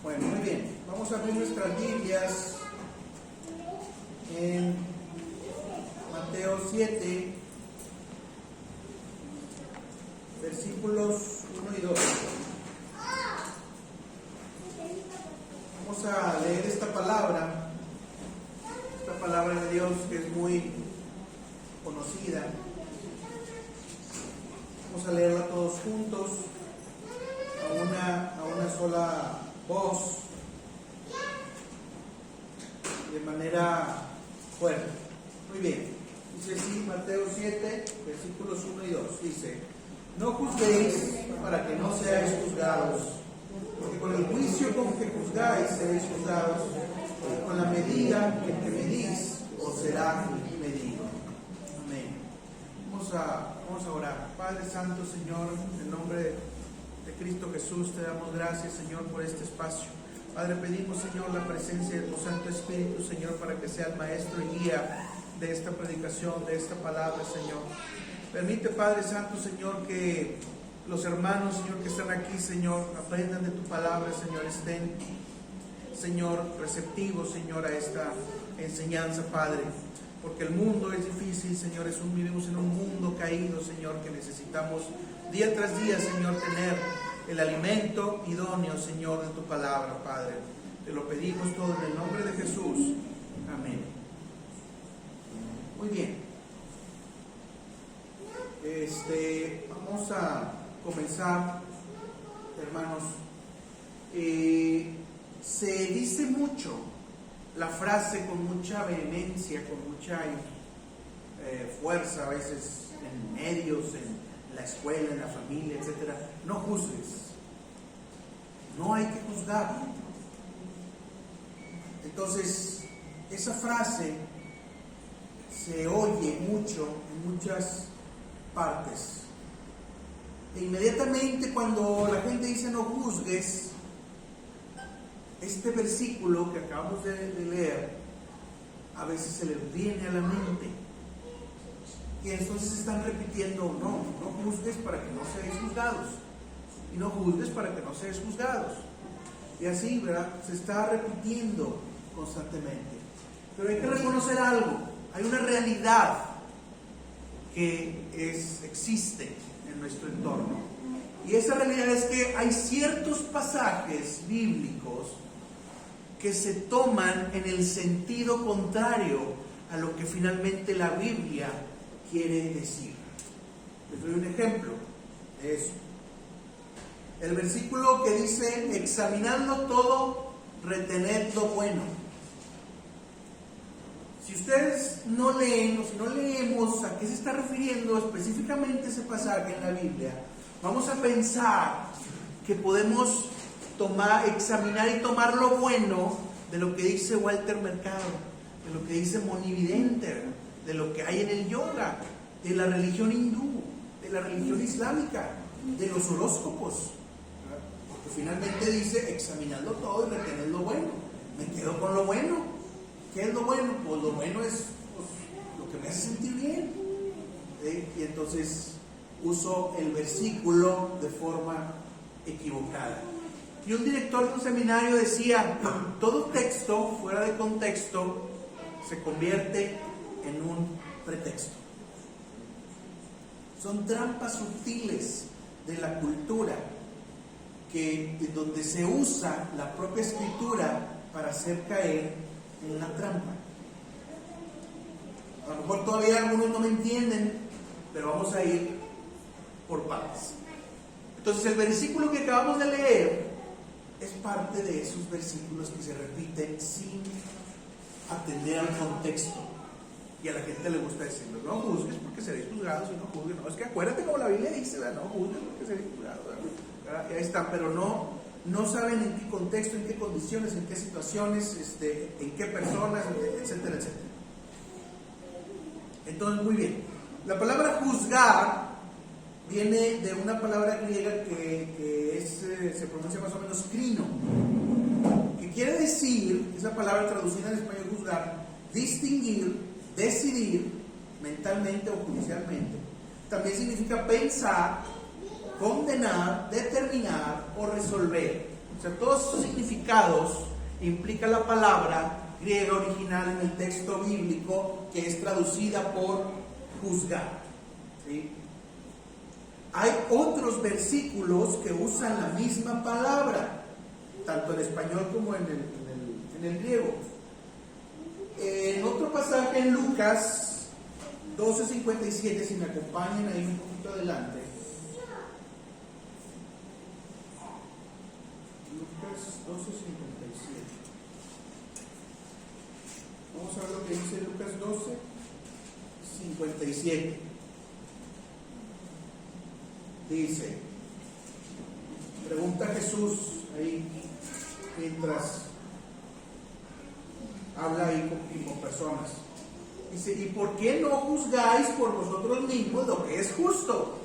Bueno, muy bien. Vamos a abrir nuestras Biblias en Mateo 7, versículos 1 y 2. Vamos a leer esta palabra de Dios que es muy conocida. Vamos a leerla todos juntos, a una sola voz, de manera fuerte. Muy bien. Dice así, Mateo 7, versículos 1 y 2. Dice: no juzguéis para que no seáis juzgados, porque con el juicio con que juzgáis seréis juzgados, y con la medida en que medís os será medido. Amén. Vamos a orar. Padre Santo, Señor, en el nombre de Cristo Jesús, te damos gracias, Señor, por este espacio. Padre, pedimos, Señor, la presencia de tu Santo Espíritu, Señor, para que sea el maestro y guía de esta predicación, de esta palabra, Señor. Permite, Padre Santo, Señor, que los hermanos, Señor, que están aquí, Señor, aprendan de tu palabra, Señor, estén, Señor, receptivos, Señor, a esta enseñanza, Padre, porque el mundo es difícil, Señor, vivimos en un mundo caído, Señor, que necesitamos día tras día, Señor, tener el alimento idóneo, Señor, de tu palabra, Padre. Te lo pedimos todo en el nombre de Jesús. Amén. Muy bien. Vamos a comenzar, hermanos. Se dice mucho la frase con mucha vehemencia, con mucha fuerza, a veces en medios, en la escuela, en la familia, etcétera. No juzgues. No hay que juzgar. Entonces, esa frase se oye mucho en muchas partes. E inmediatamente cuando la gente dice no juzgues, este versículo que acabamos de leer, a veces se les viene a la mente. Y entonces están repitiendo, no juzgues para que no seáis juzgados. Y no juzgues para que no seáis juzgados. Y así, ¿verdad? Se está repitiendo constantemente. Pero hay que reconocer algo. Hay una realidad que existe en nuestro entorno. Y esa realidad es que hay ciertos pasajes bíblicos que se toman en el sentido contrario a lo que finalmente la Biblia quiere decir. Les doy un ejemplo de eso. El versículo que dice: examinadlo todo, retened lo bueno. Si ustedes no leen o si no leemos a qué se está refiriendo específicamente ese pasaje en la Biblia, vamos a pensar que podemos examinar y tomar lo bueno de lo que dice Walter Mercado, de lo que dice Moni Vidente, de lo que hay en el yoga, de la religión hindú, de la religión islámica, de los horóscopos. Porque finalmente dice: examinadlo todo y retened lo bueno. Me quedo con lo bueno. ¿Qué es lo bueno? Pues lo bueno es lo que me hace sentir bien. Y entonces uso el versículo de forma equivocada. Y un director de un seminario decía: todo texto fuera de contexto se convierte en un pretexto. Son trampas sutiles de la cultura donde se usa la propia escritura para hacer caer en una trampa. A lo mejor todavía algunos no me entienden, pero vamos a ir por partes. Entonces, el versículo que acabamos de leer es parte de esos versículos que se repiten sin atender al contexto. Y a la gente le gusta decirlo: no juzgues porque seréis juzgados, y no juzgues. No, es que acuérdate como la Biblia dice, ¿verdad? No juzgues porque seréis juzgados, ¿verdad? Y ahí está, pero no saben en qué contexto, en qué condiciones, en qué situaciones, en qué personas, etcétera, etcétera. Entonces, muy bien. La palabra juzgar viene de una palabra griega que se pronuncia más o menos crino, que quiere decir, esa palabra traducida en español juzgar, distinguir, decidir mentalmente o judicialmente. También significa pensar, condenar, determinar o resolver. O sea, todos esos significados implica la palabra griega original en el texto bíblico, que es traducida por juzgar. ¿Sí? Hay otros versículos que usan la misma palabra, tanto en español como en el griego. En otro pasaje en Lucas 12:57, si me acompañan ahí un poquito adelante. Lucas 12:57. Vamos a ver lo que dice Lucas 12:57. Dice, pregunta Jesús ahí mientras habla ahí con personas. Dice, ¿y por qué no juzgáis por vosotros mismos lo que es justo?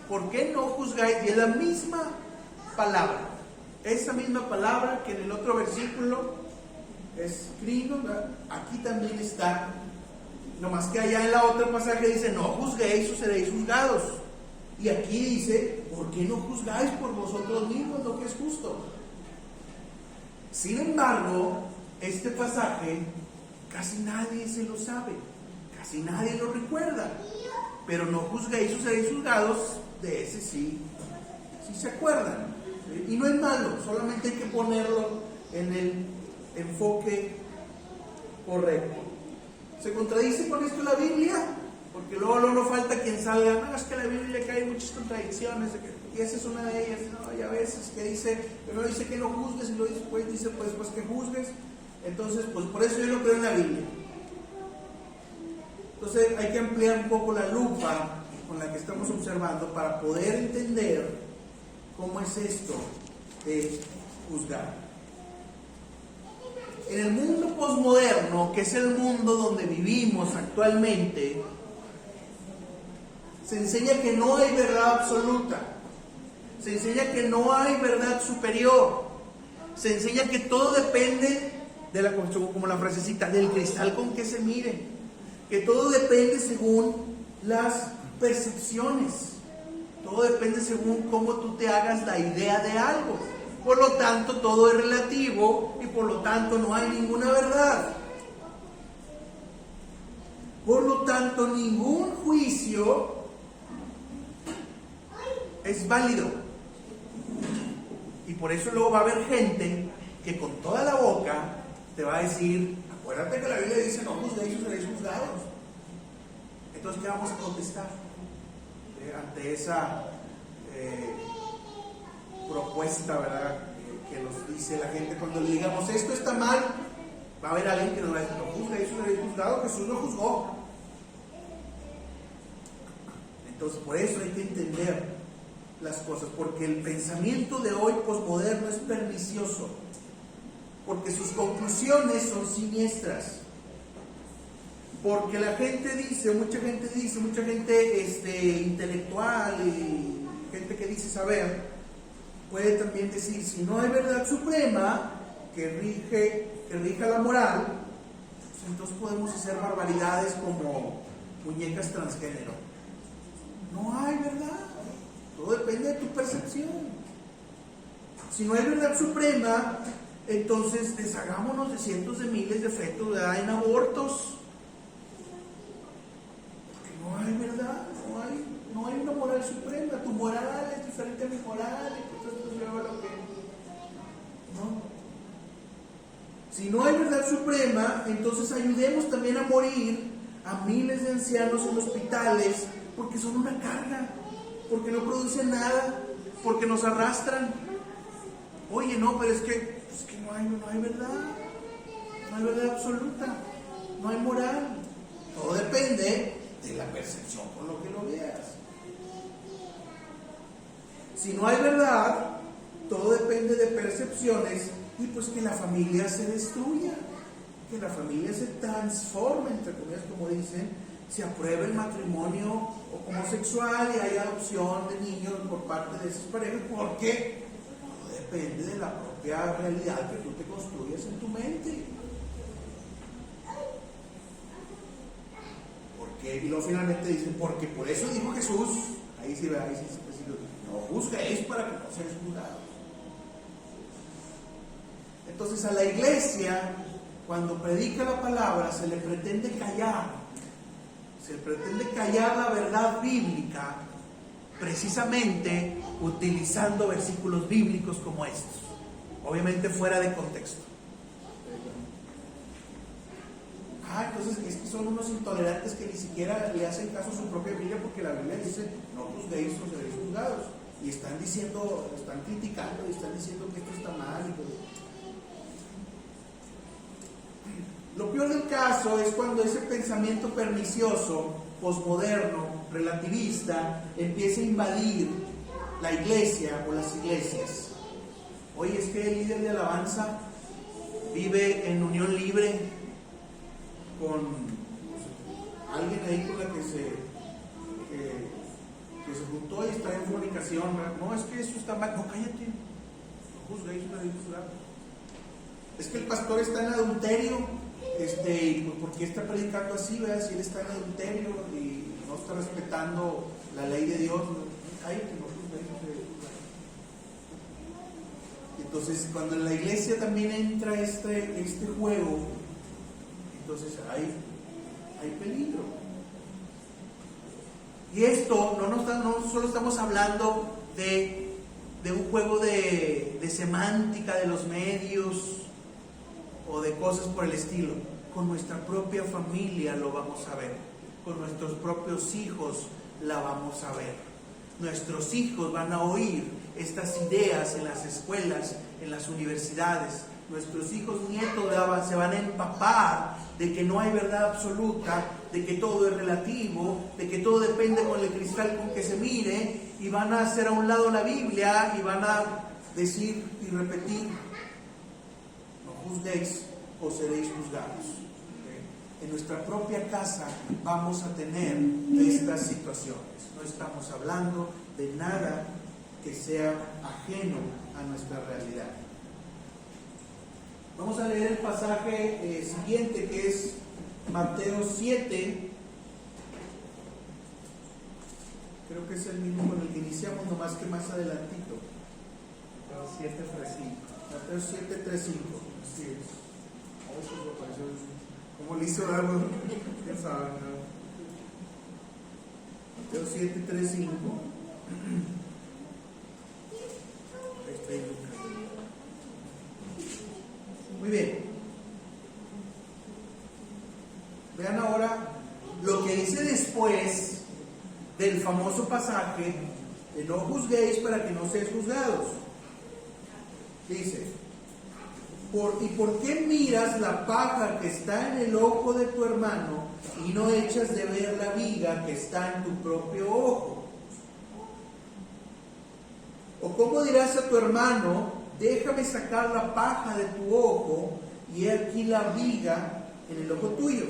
¿Por qué no juzgáis? Y es la misma palabra, esa misma palabra que en el otro versículo es crino, aquí también está, nomás que allá en la otra pasaje dice, no juzguéis o seréis juzgados. Y aquí dice, ¿por qué no juzgáis por vosotros mismos lo que es justo? Sin embargo, este pasaje casi nadie se lo sabe, casi nadie lo recuerda. Pero no juzguéis o seréis juzgados, de ese sí se acuerdan. Y no es malo, solamente hay que ponerlo en el enfoque correcto. ¿Se contradice con esto la Biblia? Porque luego no falta quien salga, no, es que la Biblia cae muchas contradicciones, y esa es una de ellas, ¿no? Y a veces que dice, primero dice que no juzgues, y luego después dice, pues que juzgues. Entonces, pues por eso yo no creo en la Biblia. Entonces hay que ampliar un poco la lupa con la que estamos observando para poder entender cómo es esto de juzgar. En el mundo posmoderno, que es el mundo donde vivimos actualmente, se enseña que no hay verdad absoluta, se enseña que no hay verdad superior, se enseña que todo depende de la, como la frasecita, del cristal con que se mire, que todo depende según las percepciones, todo depende según cómo tú te hagas la idea de algo. Por lo tanto, todo es relativo y por lo tanto no hay ninguna verdad. Por lo tanto, ningún juicio es válido. Y por eso luego va a haber gente que con toda la boca te va a decir, acuérdate que la Biblia dice, no juzguéis o seréis juzgados. Entonces, ¿qué vamos a contestar ante esa propuesta, verdad, que nos dice la gente? Cuando le digamos, esto está mal, va a haber alguien que nos va a decir, no juzguéis o seréis juzgados, Jesús no juzgó. Entonces, por eso hay que entender las cosas, porque el pensamiento de hoy posmoderno es pernicioso, porque sus conclusiones son siniestras, porque la gente dice, mucha gente intelectual y gente que dice saber, puede también decir, si no hay verdad suprema que rija la moral, pues entonces podemos hacer barbaridades como muñecas transgénero. No hay verdad, todo depende de tu percepción. Si no hay verdad suprema, entonces deshagámonos de cientos de miles de efectos en abortos. Porque no hay verdad, no hay una moral suprema. Tu moral es diferente a mi moral, entonces yo hago lo que no. Si no hay verdad suprema, entonces ayudemos también a morir a miles de ancianos en hospitales, porque son una carga, porque no producen nada, porque nos arrastran. Oye, no, pero es que no hay verdad, no hay verdad absoluta, no hay moral. Todo depende de la percepción con lo que lo veas. Si no hay verdad, todo depende de percepciones, y pues que la familia se destruya, que la familia se transforme, entre comillas, como dicen, se apruebe el matrimonio homosexual y hay adopción de niños por parte de esas parejas, porque todo depende de la propia realidad que tú te construyas en tu mente. Porque, y luego finalmente dicen, porque por eso dijo Jesús, ahí sí, no juzguéis para que no seáis juzgados. Entonces a la iglesia, cuando predica la palabra, se le pretende callar. Se pretende callar la verdad bíblica, precisamente utilizando versículos bíblicos como estos, obviamente fuera de contexto. Entonces es que son unos intolerantes que ni siquiera le hacen caso a su propia Biblia, porque la Biblia dice: no juzguéis o seréis juzgados. Y están diciendo, están criticando y están diciendo que esto está mal. Lo peor del caso es cuando ese pensamiento pernicioso, posmoderno, relativista, empieza a invadir la iglesia o las iglesias. Oye, es que el líder de alabanza vive en unión libre con alguien ahí con la que se juntó y está en fornicación. No, es que eso está mal. No, cállate. No juzguéis, no juzgar. Es que el pastor está en adulterio. ¿Por qué está predicando así? ¿Verdad? Si él está en adulterio y no está respetando la ley de Dios, cállate, no juzguéis, no juzgar. Entonces, cuando en la iglesia también entra este juego, entonces hay peligro. Y esto no solo estamos hablando de un juego de semántica de los medios o de cosas por el estilo. Con nuestra propia familia lo vamos a ver. Con nuestros propios hijos la vamos a ver. Nuestros hijos van a oír estas ideas en las escuelas, en las universidades. Nuestros hijos nietos se van a empapar de que no hay verdad absoluta, de que todo es relativo, de que todo depende con el cristal con que se mire, y van a hacer a un lado la Biblia y van a decir y repetir: no juzguéis o seréis juzgados. En nuestra propia casa vamos a tener estas situaciones. No estamos hablando de nada que sea ajeno a nuestra realidad. Vamos a leer el pasaje siguiente, que es Mateo 7. Creo que es el mismo con el que iniciamos, nomás que más adelantito. Mateo 7:3-5. Mateo 7:3-5. Así es. ¿Cómo le hizo algo? ¿Quién sabe? Mateo 7:3-5. Muy bien. Vean ahora lo que dice después del famoso pasaje de no juzguéis para que no seáis juzgados. Dice: ¿y por qué miras la paja que está en el ojo de tu hermano y no echas de ver la viga que está en tu propio ojo? ¿O cómo dirás a tu hermano: déjame sacar la paja de tu ojo, y he aquí la viga en el ojo tuyo?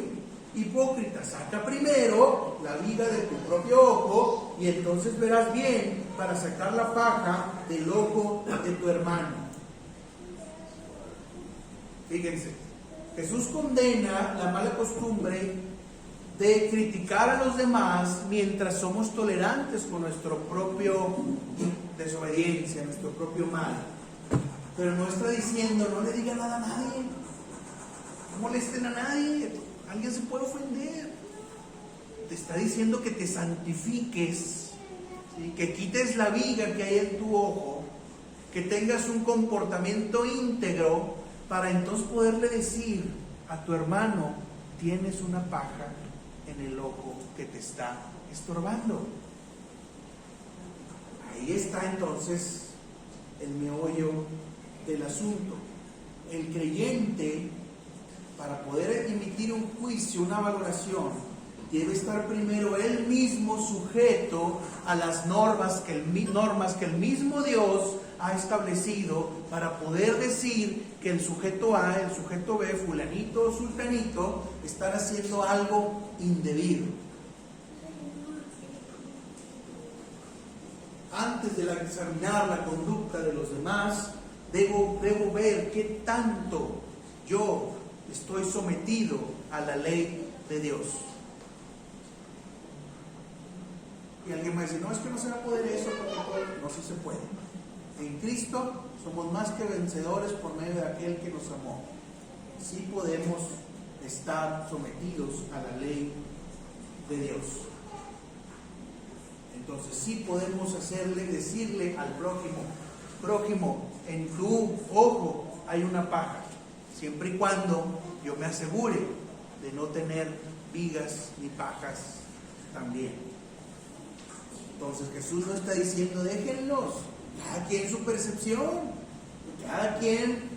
Hipócrita, saca primero la viga de tu propio ojo, y entonces verás bien para sacar la paja del ojo de tu hermano. Fíjense, Jesús condena la mala costumbre de criticar a los demás mientras somos tolerantes con nuestro propio desobediencia, nuestro propio mal. Pero no está diciendo: no le diga nada a nadie, no molesten a nadie, alguien se puede ofender. Te está diciendo que te santifiques, ¿sí? Que quites la viga que hay en tu ojo, que tengas un comportamiento íntegro, para entonces poderle decir a tu hermano: tienes una paja en el ojo que te está estorbando. Ahí está entonces el meollo del asunto. El creyente, para poder emitir un juicio, una valoración, debe estar primero él mismo sujeto a las normas que el mismo Dios ha establecido, para poder decir que el sujeto A, el sujeto B, fulanito o sultanito, están haciendo algo indebido. Antes de examinar la conducta de los demás, debo ver qué tanto yo estoy sometido a la ley de Dios. Y alguien me dice: no, es que no se va a poder eso, porque no, sí se puede. En Cristo somos más que vencedores por medio de aquel que nos amó. Sí podemos estar sometidos a la ley de Dios. Entonces sí podemos decirle al prójimo, en tu ojo hay una paja, siempre y cuando yo me asegure de no tener vigas ni pajas también. Entonces Jesús no está diciendo déjenlos, cada quien su percepción, cada quien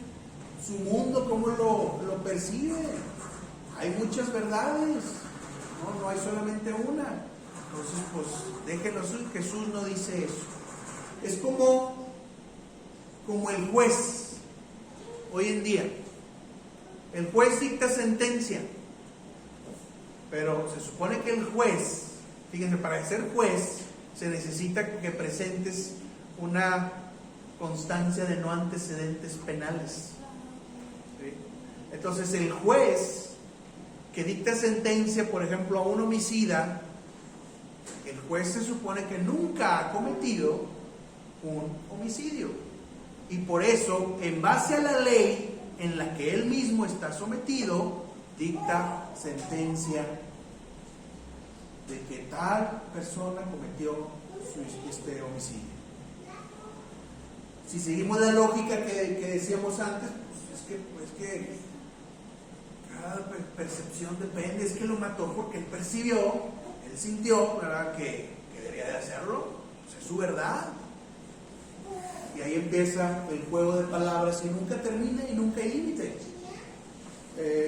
su mundo como lo percibe. Hay muchas verdades, no hay solamente una. Entonces pues déjenlos. Jesús no dice eso. Es como el juez hoy en día. El juez dicta sentencia, pero se supone que el juez, fíjense, para ser juez se necesita que presentes una constancia de no antecedentes penales. ¿Sí? Entonces el juez que dicta sentencia, por ejemplo, a un homicida, el juez se supone que nunca ha cometido un homicidio. Y por eso, en base a la ley en la que él mismo está sometido, dicta sentencia de que tal persona cometió este homicidio. Si seguimos la lógica que decíamos antes, pues es que cada percepción depende. Es que lo mató porque él percibió, él sintió, ¿verdad?, que debería de hacerlo. Pues es su verdad. Y ahí empieza el juego de palabras y nunca termina y nunca hay límite.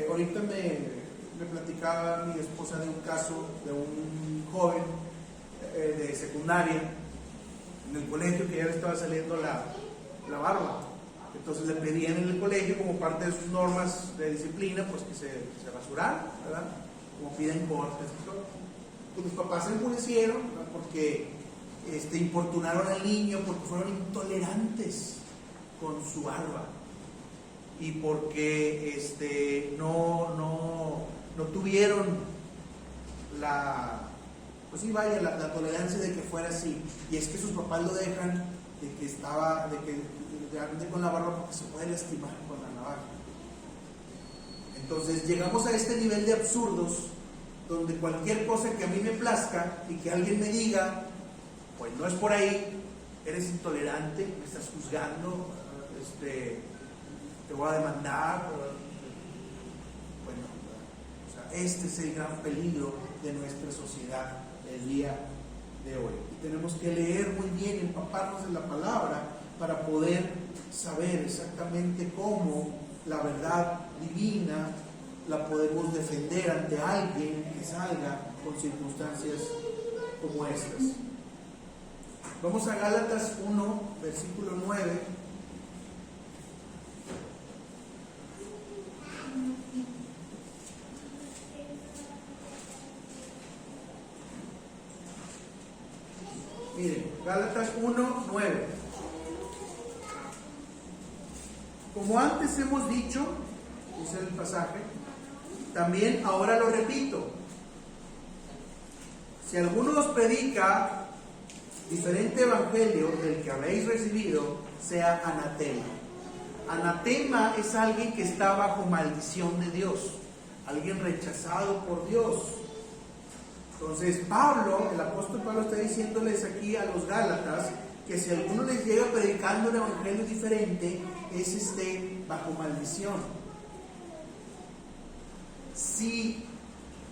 Ahorita me platicaba mi esposa de un caso de un joven de secundaria en el colegio que ya le estaba saliendo la barba. Entonces le pedían en el colegio, como parte de sus normas de disciplina, pues que se rasurara, ¿verdad? Como piden cortes y todo. Pues los papás se enfurecieron, ¿verdad?, porque importunaron al niño, porque fueron intolerantes con su barba y porque no tuvieron la tolerancia de que fuera así. Y es que sus papás lo dejan de que ande con la barba porque se puede lastimar con la navaja. Entonces llegamos a este nivel de absurdos donde cualquier cosa que a mí me plazca y que alguien me diga, pues no es por ahí, eres intolerante, me estás juzgando, te voy a demandar. Bueno, o sea, este es el gran peligro de nuestra sociedad el día de hoy. Y tenemos que leer muy bien, empaparnos de la palabra para poder saber exactamente cómo la verdad divina la podemos defender ante alguien que salga con circunstancias como estas. Vamos a Gálatas 1, versículo 9. Miren, Gálatas 1, 9. Como antes hemos dicho, dice el pasaje, también ahora lo repito. Si alguno os predica diferente evangelio del que habéis recibido, sea anatema. Anatema es alguien que está bajo maldición de Dios, alguien rechazado por Dios. Entonces Pablo, el apóstol Pablo, está diciéndoles aquí a los Gálatas que si alguno les llega predicando un evangelio diferente, es bajo maldición. Si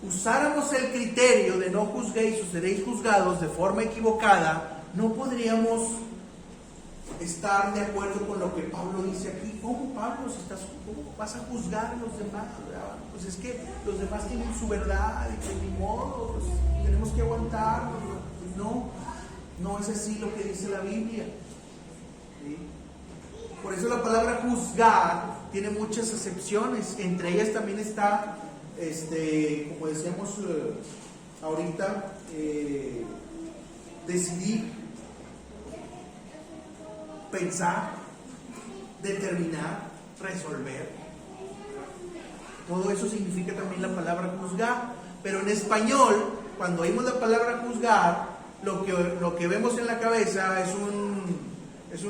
usáramos el criterio de no juzguéis o seréis juzgados de forma equivocada, no podríamos estar de acuerdo con lo que Pablo dice aquí. ¿Cómo, Pablo, cómo vas a juzgar a los demás? Pues es que los demás tienen su verdad y que ni modo, pues tenemos que aguantar. No es así lo que dice la Biblia. ¿Sí? Por eso la palabra juzgar tiene muchas acepciones. Entre ellas también está como decíamos ahorita, decidir, pensar, determinar, resolver. Todo eso significa también la palabra juzgar. Pero en español, cuando oímos la palabra juzgar, lo que vemos en la cabeza es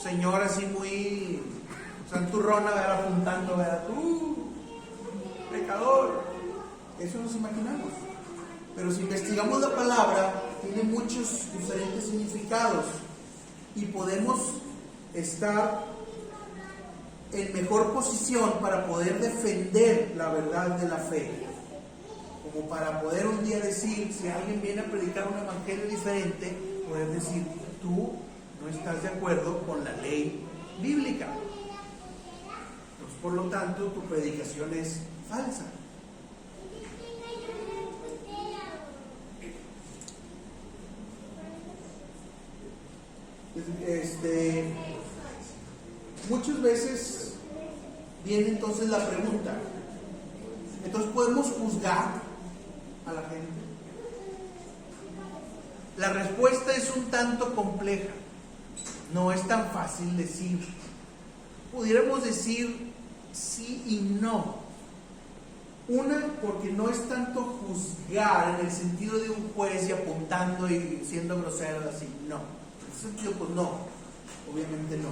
señora así muy santurrona, ¿verdad? Apuntando, ¿verdad? Tú, pecador. Eso nos imaginamos. Pero si investigamos la palabra, tiene muchos diferentes significados y podemos estar en mejor posición para poder defender la verdad de la fe. Como para poder un día decir, si alguien viene a predicar un evangelio diferente, poder decir, tú no estás de acuerdo con la ley bíblica. Pues, por lo tanto, tu predicación es falsa. Muchas veces viene entonces la pregunta, entonces ¿podemos juzgar a la gente? La respuesta es un tanto compleja, no es tan fácil decir. Pudiéramos decir sí y no. Una, porque no es tanto juzgar en el sentido de un juez y apuntando y siendo grosero así, no. En ese sentido, pues no, obviamente no.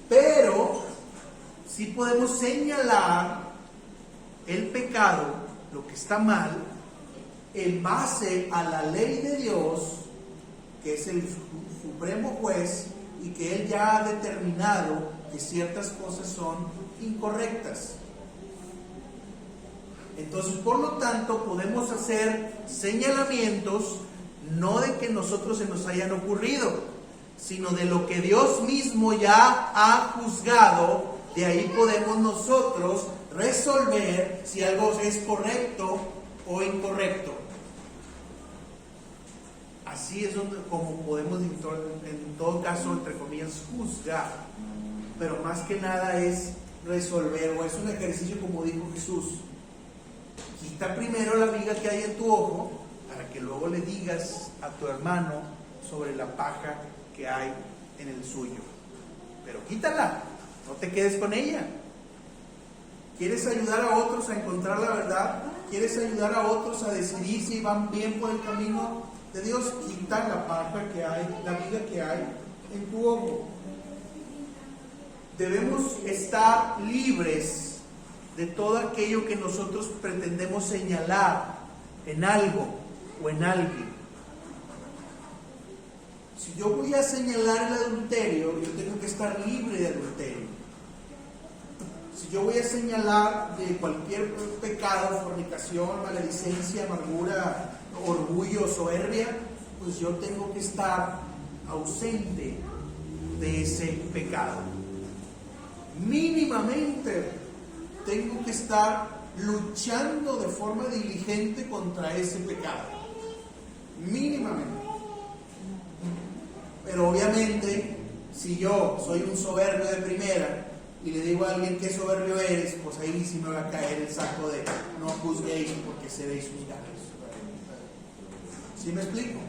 Pero sí podemos señalar el pecado, lo que está mal, en base a la ley de Dios, que es el supremo juez, y que Él ya ha determinado que ciertas cosas son incorrectas. Entonces, por lo tanto, podemos hacer señalamientos, no de que nosotros se nos hayan ocurrido, sino de lo que Dios mismo ya ha juzgado. De ahí podemos nosotros resolver si algo es correcto o incorrecto. Así es como podemos en todo caso, entre comillas, juzgar. Pero más que nada es resolver, o es un ejercicio como dijo Jesús. Quita primero la viga que hay en tu ojo, para que luego le digas a tu hermano sobre la paja que hay en el suyo. Pero quítala, no te quedes con ella. ¿Quieres ayudar a otros a encontrar la verdad? ¿Quieres ayudar a otros a decidir si van bien por el camino de Dios? Quita la paja que hay, la viga que hay en tu ojo. Debemos estar libres de todo aquello que nosotros pretendemos señalar en algo o en alguien. Si yo voy a señalar el adulterio, yo tengo que estar libre de adulterio. Si yo voy a señalar de cualquier pecado, fornicación, maledicencia, amargura, orgullo, soberbia, pues yo tengo que estar ausente de ese pecado. Mínimamente tengo que estar luchando de forma diligente contra ese pecado. Mínimamente. Pero obviamente, si yo soy un soberbio de primera y le digo a alguien qué soberbio eres, pues ahí sí me va a caer el saco de no juzguéis porque seréis juzgados. ¿Sí me explico?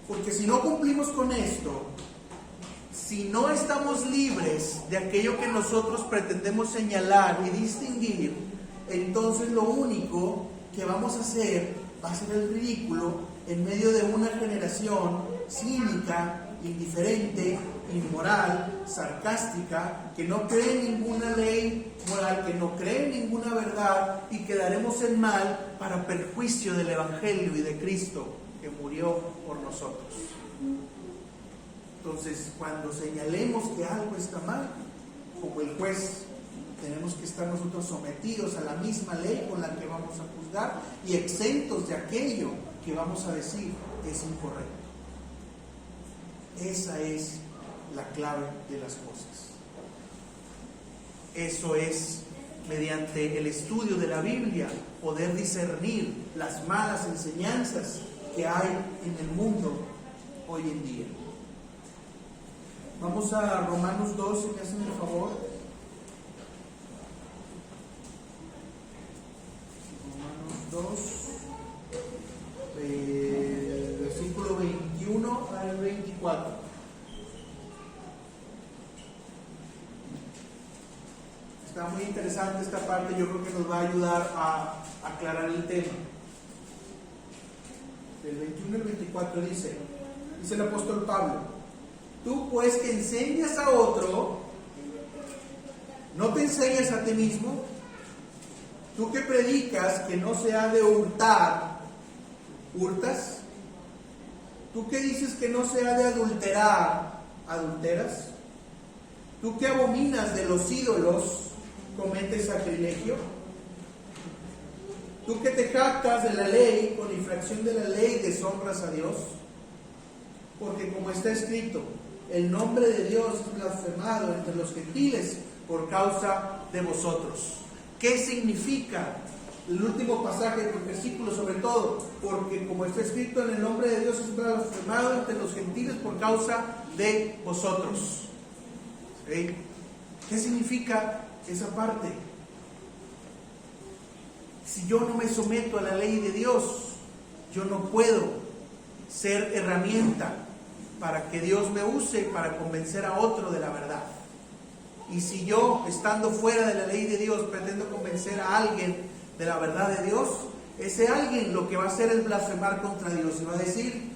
Porque si no cumplimos con esto, si no estamos libres de aquello que nosotros pretendemos señalar y distinguir, entonces lo único que vamos a hacer va a ser el ridículo en medio de una generación cínica, indiferente, inmoral, sarcástica, que no cree en ninguna ley moral, que no cree en ninguna verdad, y quedaremos en mal para perjuicio del Evangelio y de Cristo que murió por nosotros. Entonces, cuando señalemos que algo está mal, como el juez, tenemos que estar nosotros sometidos a la misma ley con la que vamos a juzgar y exentos de aquello que vamos a decir es incorrecto. Esa es la clave de las cosas. Eso es, mediante el estudio de la Biblia, poder discernir las malas enseñanzas que hay en el mundo hoy en día. Vamos a Romanos 2, si me hacen el favor. Romanos 2, versículo 21 al 24. Está muy interesante esta parte, yo creo que nos va a ayudar a aclarar el tema. Del 21 al 24 dice el apóstol Pablo: tú pues que enseñas a otro, ¿no te enseñas a ti mismo? Tú que predicas que no se ha de hurtar, ¿hurtas? Tú que dices que no se ha de adulterar, ¿adulteras? Tú que abominas de los ídolos, ¿cometes sacrilegio? Tú que te jactas de la ley, con infracción de la ley deshonras a Dios. Porque como está escrito, el nombre de Dios es blasfemado entre los gentiles por causa de vosotros. ¿Qué significa el último pasaje del versículo? Sobre todo, porque como está escrito, en el nombre de Dios es blasfemado entre los gentiles por causa de vosotros. ¿Sí? ¿Qué significa esa parte? Si yo no me someto a la ley de Dios, yo no puedo ser herramienta para que Dios me use para convencer a otro de la verdad. Y si yo, estando fuera de la ley de Dios, pretendo convencer a alguien de la verdad de Dios, ese alguien lo que va a hacer es blasfemar contra Dios y va a decir,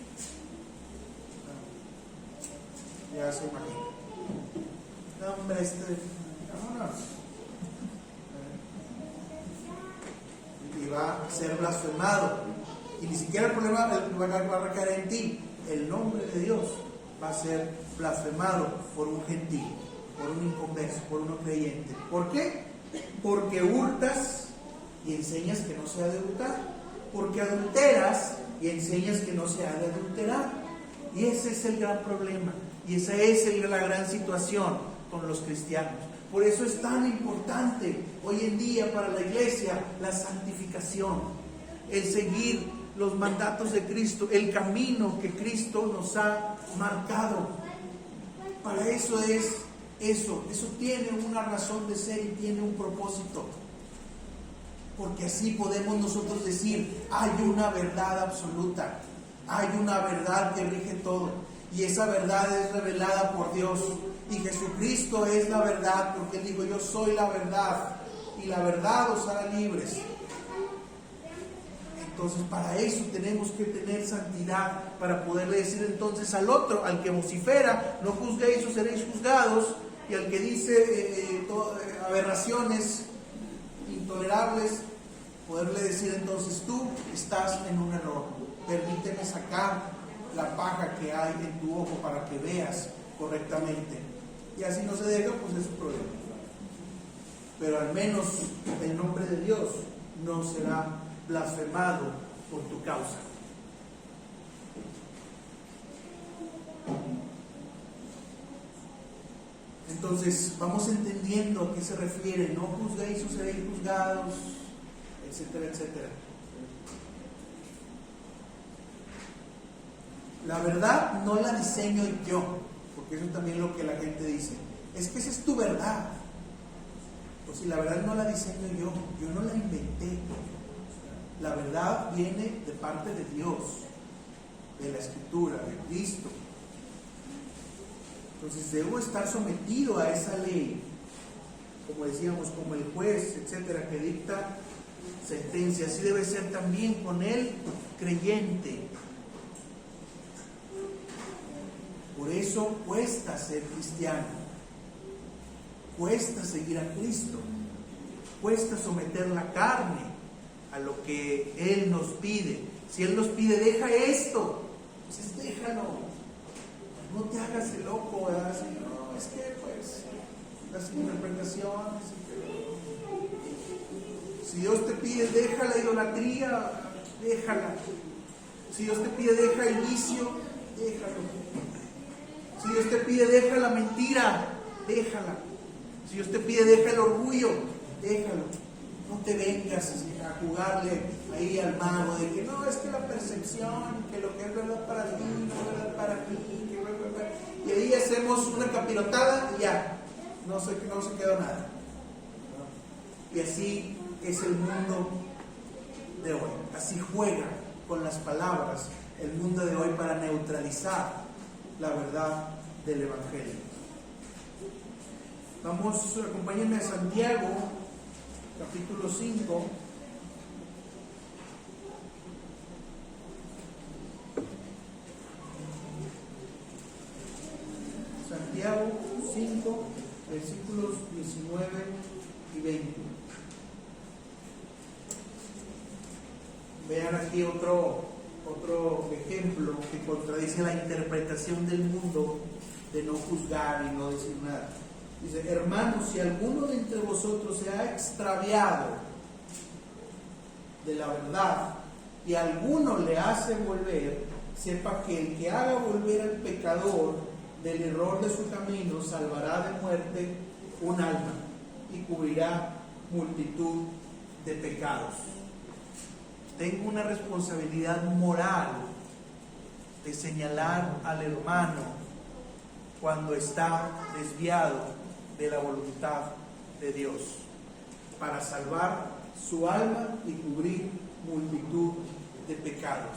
ya se imagina, no, hombre, vámonos. Y va a ser blasfemado. Y ni siquiera el problema va a recaer en ti. El nombre de Dios va a ser blasfemado por un gentil, por un inconverso, por un no creyente. ¿Por qué? Porque hurtas y enseñas que no se ha de hurtar. Porque adulteras y enseñas que no se ha de adulterar. Y ese es el gran problema. Y esa es la gran situación con los cristianos. Por eso es tan importante hoy en día para la iglesia la santificación, el seguir los mandatos de Cristo, el camino que Cristo nos ha marcado. Para eso es eso tiene una razón de ser y tiene un propósito. Porque así podemos nosotros decir, hay una verdad absoluta, hay una verdad que rige todo, y esa verdad es revelada por Dios. Y Jesucristo es la verdad, porque Él dijo, yo soy la verdad, y la verdad os hará libres. Entonces, para eso tenemos que tener santidad, para poderle decir entonces al otro, al que vocifera, no juzguéis o seréis juzgados, y al que dice aberraciones intolerables, poderle decir entonces, tú estás en un error, permíteme sacar la paja que hay en tu ojo para que veas correctamente. Y así no se deja, pues es su problema. Pero al menos el nombre de Dios no será blasfemado por tu causa. Entonces vamos entendiendo a qué se refiere: no juzguéis o seréis juzgados, etcétera, etcétera. La verdad no la diseño yo, porque eso también es lo que la gente dice, es que esa es tu verdad. Pues si la verdad no la diseño yo no la inventé. La verdad viene de parte de Dios, de la Escritura, de Cristo. Entonces debo estar sometido a esa ley, como decíamos, como el juez, etcétera, que dicta sentencia. Así debe ser también con el creyente. Por eso cuesta ser cristiano, cuesta seguir a Cristo, cuesta someter la carne a lo que Él nos pide. Si Él nos pide, deja esto, pues déjalo, no te hagas el loco, ¿verdad? Así, no, es que pues las interpretaciones, si Dios te pide, deja la idolatría, déjala. Si Dios te pide, deja el vicio, déjalo. Si Dios te pide, deja la mentira, déjala. Si Dios te pide, deja el orgullo, déjalo. No te vengas a jugarle ahí al mago de que no, es que la percepción, que lo que es verdad para ti, no es verdad para mí, y ahí hacemos una capirotada y ya, no se quedó nada. Y así es el mundo de hoy. Así juega con las palabras el mundo de hoy para neutralizar la verdad del Evangelio. Vamos, acompáñenme a Santiago capítulo 5. Santiago 5, versículos 19 y 20. Vean aquí otro ejemplo que contradice la interpretación del mundo de no juzgar y no decir nada. Dice: hermanos, si alguno de entre vosotros se ha extraviado de la verdad y alguno le hace volver, sepa que el que haga volver al pecador del error de su camino salvará de muerte un alma y cubrirá multitud de pecados. Tengo una responsabilidad moral de señalar al hermano cuando está desviado de la voluntad de Dios, para salvar su alma y cubrir multitud de pecados.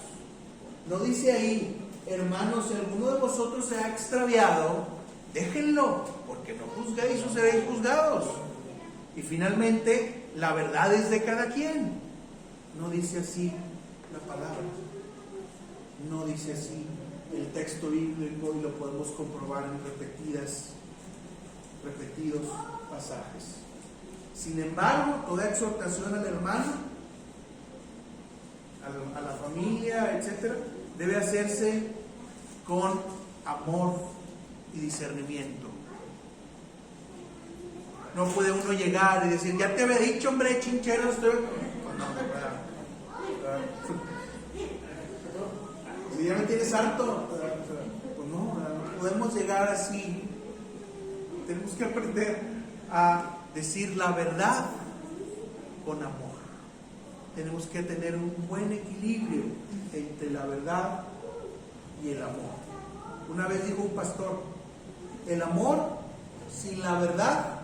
No dice ahí: hermanos, si alguno de vosotros se ha extraviado, déjenlo, porque no juzguéis o seréis juzgados. Y finalmente, la verdad es de cada quien. No dice así la palabra, no dice así el texto bíblico, y lo podemos comprobar en repetidos pasajes. Sin embargo, toda exhortación al hermano, a la familia, etcétera, debe hacerse con amor y discernimiento. No puede uno llegar y decir: ya te había dicho, hombre, chinchero, si ya me tienes harto, pues no podemos llegar así. Tenemos que aprender a decir la verdad con amor. Tenemos que tener un buen equilibrio entre la verdad y el amor. Una vez dijo un pastor: el amor sin la verdad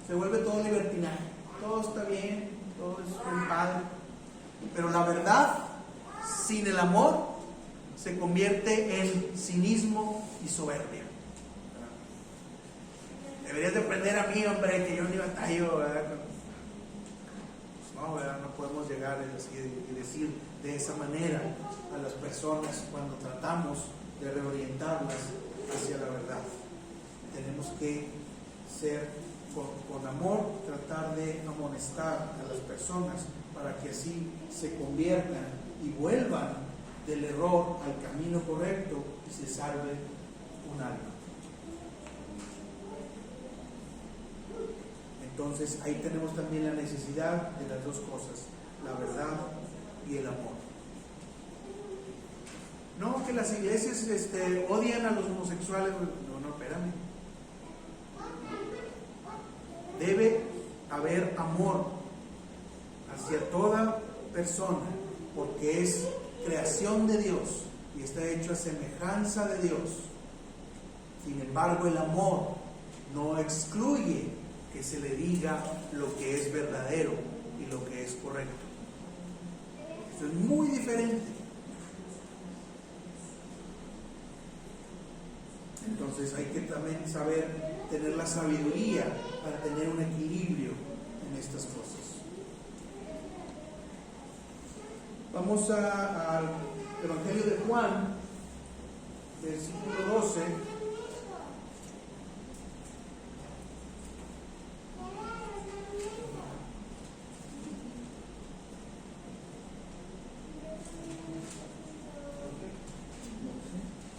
se vuelve todo libertinaje. Todo está bien, todo es muy padre, pero la verdad sin el amor se convierte en cinismo y soberbia. Deberías de aprender a mí, hombre, que yo ni batallo, ¿verdad? Pues no, ¿verdad? No podemos llegar y decir de esa manera a las personas cuando tratamos de reorientarlas hacia la verdad. Tenemos que ser con amor, tratar de amonestar a las personas para que así se conviertan y vuelvan del error al camino correcto y se salve un alma. Entonces ahí tenemos también la necesidad de las dos cosas, la verdad y el amor. No, que las iglesias odian a los homosexuales. No, espérame. Debe haber amor hacia toda persona, porque es creación de Dios y está hecho a semejanza de Dios. Sin embargo, el amor no excluye que se le diga lo que es verdadero y lo que es correcto. Eso es muy diferente. Entonces hay que también saber tener la sabiduría para tener un equilibrio en estas cosas. Vamos al Evangelio de Juan, versículo 12.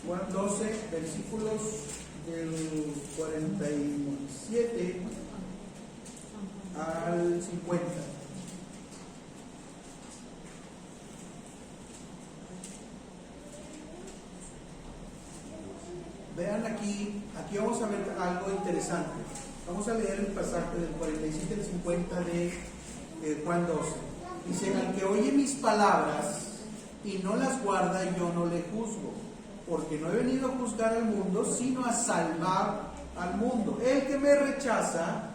Juan 12, versículos del 47 al 50. Vean aquí vamos a ver algo interesante. Vamos a leer el pasaje del 47 al 50 de Juan 12. Dice: al que oye mis palabras y no las guarda, yo no le juzgo, porque no he venido a juzgar al mundo, sino a salvar al mundo. El que me rechaza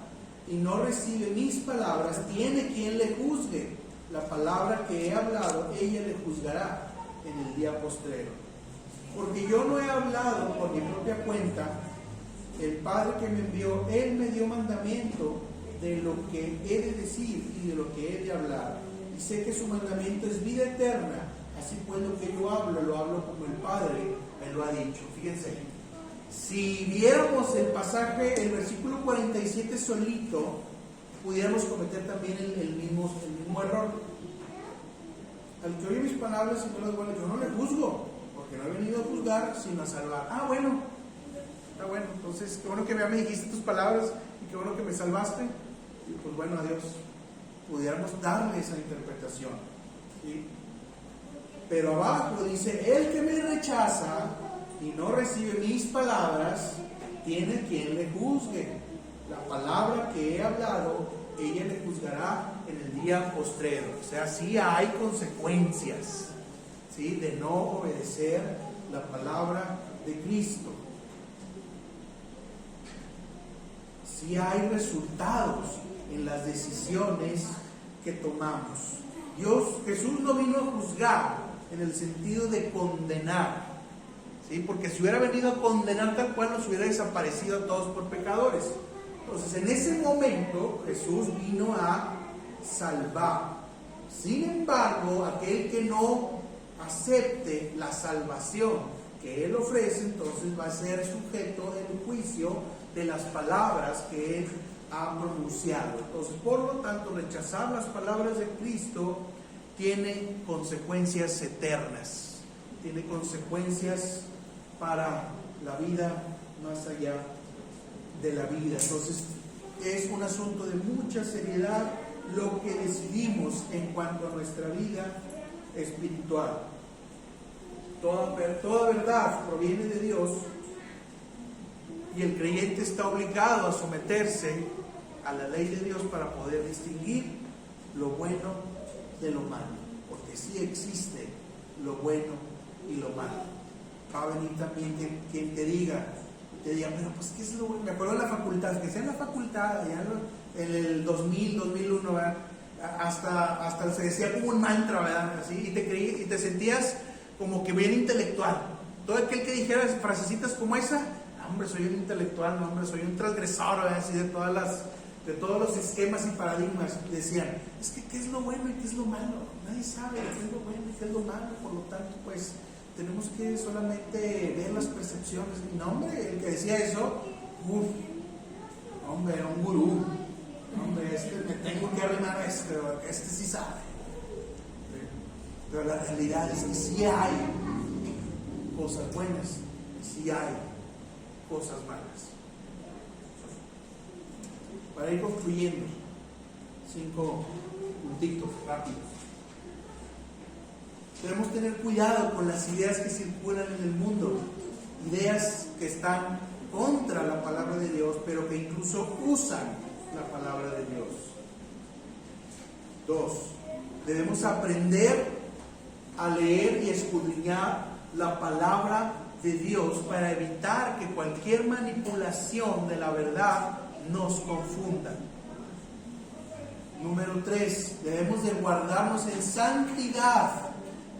y no recibe mis palabras, tiene quien le juzgue. La palabra que he hablado, ella le juzgará en el día postrero. Porque yo no he hablado por mi propia cuenta. El Padre que me envió, Él me dio mandamiento de lo que he de decir y de lo que he de hablar. Y sé que su mandamiento es vida eterna. Así pues lo que yo hablo, lo hablo como el Padre me lo ha dicho. Fíjense, si viéramos el pasaje, el versículo 47 solito, pudiéramos cometer también el mismo error. Al que oye mis palabras y no las guarda, yo no le juzgo, porque no he venido a juzgar sino a salvar. Ah, bueno, está bueno, entonces qué bueno que me dijiste tus palabras y qué bueno que me salvaste. Y pues bueno, adiós. Pudiéramos darle esa interpretación, ¿sí? Pero abajo dice: el que me rechaza y no recibe mis palabras, tiene quien le juzgue. La palabra que he hablado, ella le juzgará en el día postrero. O sea, sí hay consecuencias, ¿sí?, de no obedecer la palabra de Cristo. Sí hay resultados en las decisiones que tomamos. Jesús no vino a juzgar en el sentido de condenar, ¿sí? Porque si hubiera venido a condenar tal cual, nos hubiera desaparecido a todos por pecadores. Entonces, en ese momento Jesús vino a salvar. Sin embargo, aquel que no acepte la salvación que Él ofrece, entonces va a ser sujeto del juicio de las palabras que Él ha pronunciado. Entonces, por lo tanto, rechazar las palabras de Cristo tiene consecuencias eternas, tiene consecuencias para la vida más allá de la vida. Entonces, es un asunto de mucha seriedad lo que decidimos en cuanto a nuestra vida espiritual. Toda verdad proviene de Dios y el creyente está obligado a someterse a la ley de Dios para poder distinguir lo bueno de lo malo, porque sí existe lo bueno y lo malo. Va a venir también quien te diga, pero pues ¿qué es lo bueno? Me acuerdo de la facultad, que sea en la facultad, ya en el 2000, 2001, ¿verdad? Hasta se decía como un mantra, ¿verdad? Así, y te sentías como que bien intelectual. Todo aquel que dijera frasecitas como esa, hombre, soy un intelectual, no, hombre, soy un transgresor, ¿verdad? Así de todos los esquemas y paradigmas. Decían, es que ¿qué es lo bueno y qué es lo malo? Nadie sabe qué es lo bueno y qué es lo malo, por lo tanto, pues tenemos que solamente ver las percepciones. Y no, hombre, el que decía eso, hombre, era un gurú. Hombre, me tengo que arrimar a este sí sabe. Pero la realidad es que sí hay cosas buenas, sí hay cosas malas. Para ir concluyendo, 5 puntitos rápidos. Debemos tener cuidado con las ideas que circulan en el mundo, ideas que están contra la palabra de Dios, pero que incluso usan la palabra de Dios. 2. Debemos aprender a leer y escudriñar la palabra de Dios para evitar que cualquier manipulación de la verdad nos confunda. Número 3. Debemos de guardarnos en santidad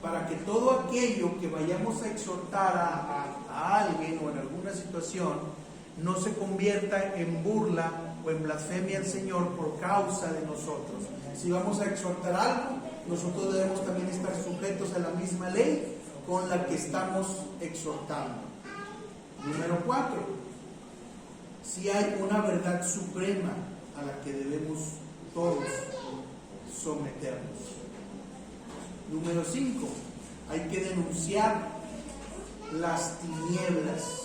para que todo aquello que vayamos a exhortar a alguien o en alguna situación no se convierta en burla o en blasfemia al Señor por causa de nosotros. Si vamos a exhortar algo, nosotros debemos también estar sujetos a la misma ley con la que estamos exhortando. Número 4. Si hay una verdad suprema a la que debemos todos someternos. Número 5. Hay que denunciar las tinieblas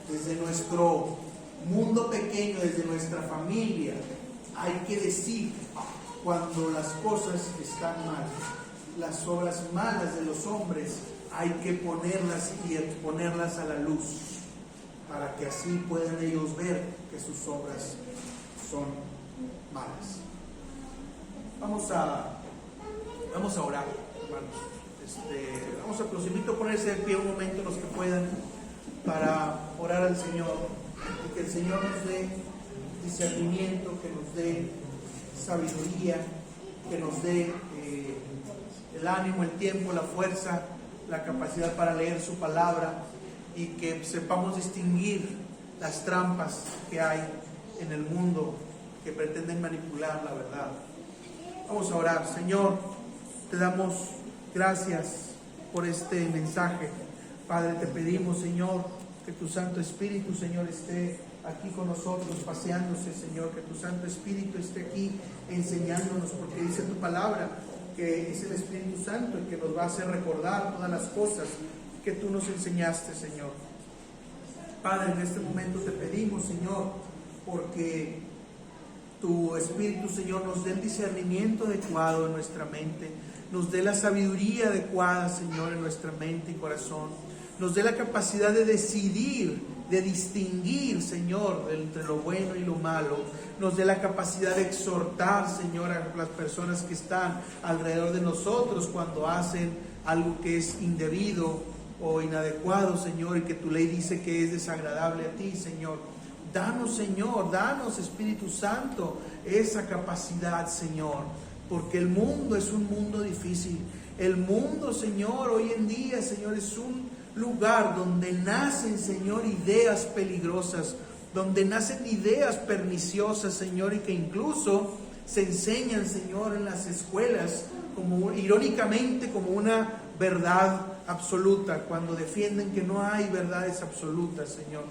desde nuestro mundo pequeño, desde nuestra familia. Hay que decir cuando las cosas están mal. Las obras malas de los hombres hay que ponerlas y exponerlas a la luz, para que así puedan ellos ver que sus obras son malas. Vamos a orar, hermanos. Los invito a ponerse de pie un momento, los que puedan, para orar al Señor, y que el Señor nos dé discernimiento, que nos dé sabiduría, que nos dé el ánimo, el tiempo, la fuerza, la capacidad para leer su palabra, y que sepamos distinguir las trampas que hay en el mundo que pretenden manipular la verdad. Vamos a orar. Señor, te damos gracias por este mensaje. Padre, te pedimos, Señor, que tu Santo Espíritu, Señor, esté aquí con nosotros, paseándose, Señor, que tu Santo Espíritu esté aquí enseñándonos, porque dice tu palabra que es el Espíritu Santo el que nos va a hacer recordar todas las cosas que tú nos enseñaste, Señor. Padre, en este momento te pedimos, Señor, porque tu Espíritu, Señor, nos dé el discernimiento adecuado en nuestra mente, nos dé la sabiduría adecuada, Señor, en nuestra mente y corazón, nos dé la capacidad de decidir, de distinguir, Señor, entre lo bueno y lo malo, nos dé la capacidad de exhortar, Señor, a las personas que están alrededor de nosotros cuando hacen algo que es indebido o inadecuado, Señor, y que tu ley dice que es desagradable a ti, Señor. Danos, Señor, danos, Espíritu Santo, esa capacidad, Señor, porque el mundo es un mundo difícil. El mundo, Señor, hoy en día, Señor, es un lugar donde nacen, Señor, ideas peligrosas, donde nacen ideas perniciosas, Señor, y que incluso se enseñan, Señor, en las escuelas, como irónicamente, como una verdad absoluta, cuando defienden que no hay verdades absolutas, Señor.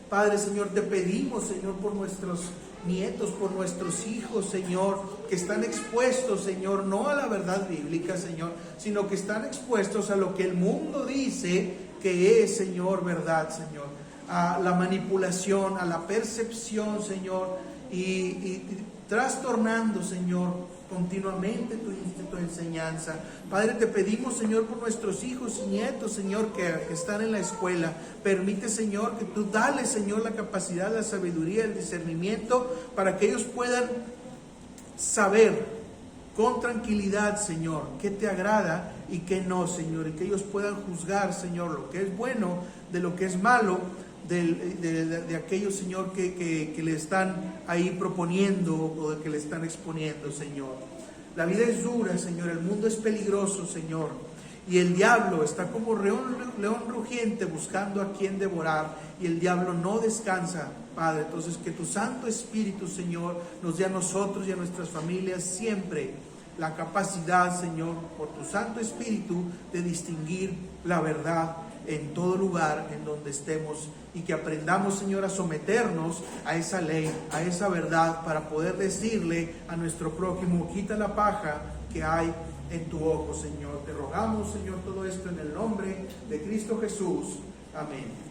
Padre, Señor, te pedimos, Señor, por nuestros nietos, por nuestros hijos, Señor, que están expuestos, Señor, no a la verdad bíblica, Señor, sino que están expuestos a lo que el mundo dice que es, Señor, verdad, Señor, a la manipulación, a la percepción, Señor, y trastornando, Señor, continuamente tu enseñanza. Padre, te pedimos, Señor, por nuestros hijos y nietos, Señor, que están en la escuela. Permite, Señor, que tú dale, Señor, la capacidad, la sabiduría, el discernimiento, para que ellos puedan saber con tranquilidad, Señor, qué te agrada y qué no, Señor, y que ellos puedan juzgar, Señor, lo que es bueno de lo que es malo, de aquellos, Señor, que le están ahí proponiendo o de que le están exponiendo, Señor. La vida es dura, Señor, el mundo es peligroso, Señor, y el diablo está como león rugiente buscando a quien devorar, y el diablo no descansa, Padre. Entonces, que tu Santo Espíritu, Señor, nos dé a nosotros y a nuestras familias siempre la capacidad, Señor, por tu Santo Espíritu, de distinguir la verdad en todo lugar en donde estemos, y que aprendamos, Señor, a someternos a esa ley, a esa verdad, para poder decirle a nuestro prójimo: quita la paja que hay en tu ojo, Señor. Te rogamos, Señor, todo esto en el nombre de Cristo Jesús. Amén.